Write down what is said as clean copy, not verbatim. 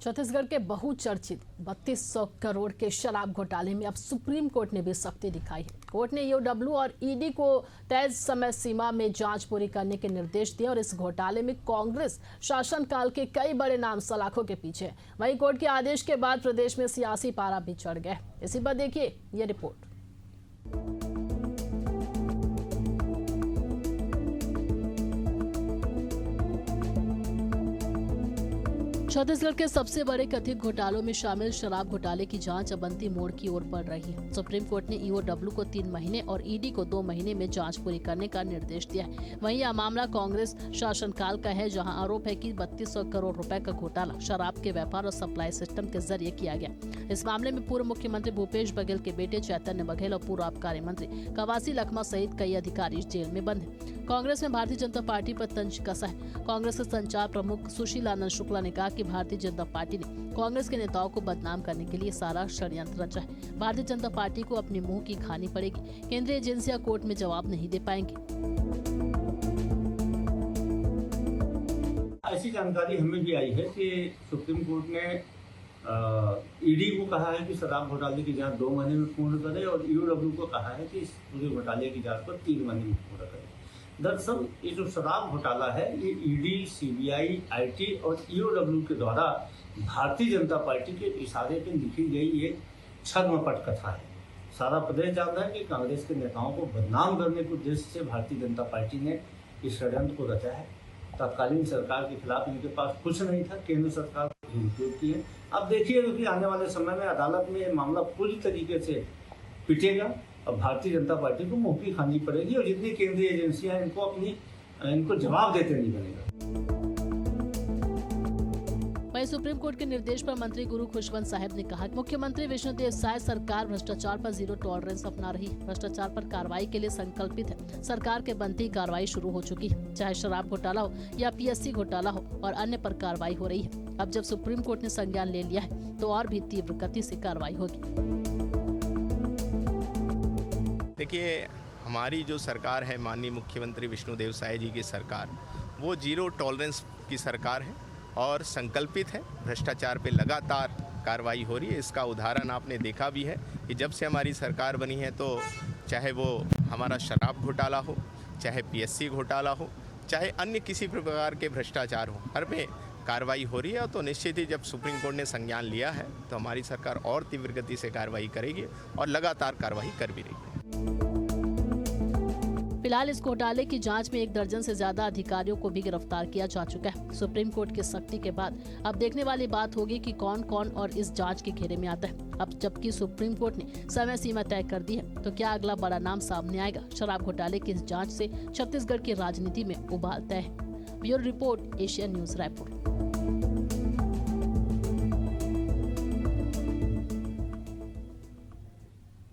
छत्तीसगढ़ के बहुचर्चित 3200 करोड़ के शराब घोटाले में अब सुप्रीम कोर्ट ने भी सख्ती दिखाई है। कोर्ट ने ईओडब्ल्यू और ईडी को तय समय सीमा में जांच पूरी करने के निर्देश दिए और इस घोटाले में कांग्रेस शासनकाल के कई बड़े नाम सलाखों के पीछे हैं। वहीं कोर्ट के आदेश के बाद प्रदेश में सियासी पारा भी चढ़ गया। इसी पर देखिए ये रिपोर्ट। छत्तीसगढ़ के सबसे बड़े कथित घोटालों में शामिल शराब घोटाले की जांच अब अंतिम मोड़ की ओर बढ़ रही है। सुप्रीम कोर्ट ने ईओडब्ल्यू को 3 महीने और ईडी को 2 महीने में जांच पूरी करने का निर्देश दिया है। वहीं यह मामला कांग्रेस शासनकाल का है, जहां आरोप है कि 3200 करोड़ रुपए का घोटाला शराब के व्यापार और सप्लाई सिस्टम के जरिए किया गया। इस मामले में पूर्व मुख्यमंत्री भूपेश बघेल के बेटे चैतन्य बघेल और पूर्व आबकारी मंत्री कवासी लखमा सहित कई अधिकारी जेल में बंद हैं। कांग्रेस में भारतीय जनता पार्टी पर तंज कसा है। कांग्रेस के संचार प्रमुख सुशील आनंद शुक्ला ने कहा कि भारतीय जनता पार्टी ने कांग्रेस के नेताओं को बदनाम करने के लिए सारा षड्यंत्र रचा है। भारतीय जनता पार्टी को अपने मुंह की खानी पड़ेगी। केंद्रीय एजेंसियां कोर्ट में जवाब नहीं दे पाएंगी। ऐसी जानकारी हमें भी आई है कि सुप्रीम कोर्ट ने ईडी को कहा है कि शराब घोटाले की जांच 2 महीने में पूर्ण करे और ईओडब्ल्यू को कहा है कि इस पूरे घोटाले की जांच पर 3 महीने में पूरा करे। दरअसल ये जो शराब घोटाला है ये ईडी, सीबीआई, आईटी और ईओडब्ल्यू के द्वारा भारतीय जनता पार्टी के इशारे पर लिखी गई एक छद्मपट कथा है। सारा प्रदेश जानता है कि कांग्रेस के नेताओं को बदनाम करने के उद्देश्य से भारतीय जनता पार्टी ने इस षड्यंत्र को रचा है। तत्कालीन सरकार के खिलाफ इनके पास कुछ नहीं था, केंद्र सरकार उपयोग की है। अब देखिए कि आने वाले समय में अदालत में ये मामला पूरी तरीके से पिटेगा और भारतीय जनता पार्टी को मुंह की खानी पड़ेगी और जितनी केंद्रीय एजेंसियां इनको जवाब देते नहीं बनेगा। वहीं सुप्रीम कोर्ट के निर्देश पर मंत्री गुरु खुशवंत साहब ने कहा कि मुख्यमंत्री विष्णुदेव साय सरकार भ्रष्टाचार पर जीरो टॉलरेंस अपना रही है। भ्रष्टाचार पर कार्रवाई के लिए संकल्पित है। सरकार के बनते ही कार्रवाई शुरू हो चुकी है, चाहे शराब घोटाला हो या पीएससी घोटाला हो और अन्य पर कार्रवाई हो रही है। अब जब सुप्रीम कोर्ट ने संज्ञान ले लिया है तो और भी तीव्र गति से कार्रवाई होगी। देखिए, हमारी जो सरकार है, माननीय मुख्यमंत्री विष्णुदेव साय जी की सरकार, वो जीरो टॉलरेंस की सरकार है और संकल्पित है। भ्रष्टाचार पे लगातार कार्रवाई हो रही है। इसका उदाहरण आपने देखा भी है कि जब से हमारी सरकार बनी है तो चाहे वो हमारा शराब घोटाला हो, चाहे पीएससी घोटाला हो, चाहे अन्य किसी प्रकार के भ्रष्टाचार हो, हर में कार्रवाई हो रही है। तो निश्चित ही जब सुप्रीम कोर्ट ने संज्ञान लिया है तो हमारी सरकार और तीव्र गति से कार्रवाई करेगी और लगातार कार्रवाई कर भी रही है। फिलहाल इस घोटाले की जांच में 1 दर्जन से ज्यादा अधिकारियों को भी गिरफ्तार किया जा चुका है। सुप्रीम कोर्ट की सख्ती के बाद अब देखने वाली बात होगी कि कौन कौन और इस जांच के घेरे में आता है। अब जबकि सुप्रीम कोर्ट ने समय सीमा तय कर दी है तो क्या अगला बड़ा नाम सामने आएगा? शराब घोटाले की इस जांच से छत्तीसगढ़ की राजनीति में उबाल तय है। Bureau report, Asian news, Raipur.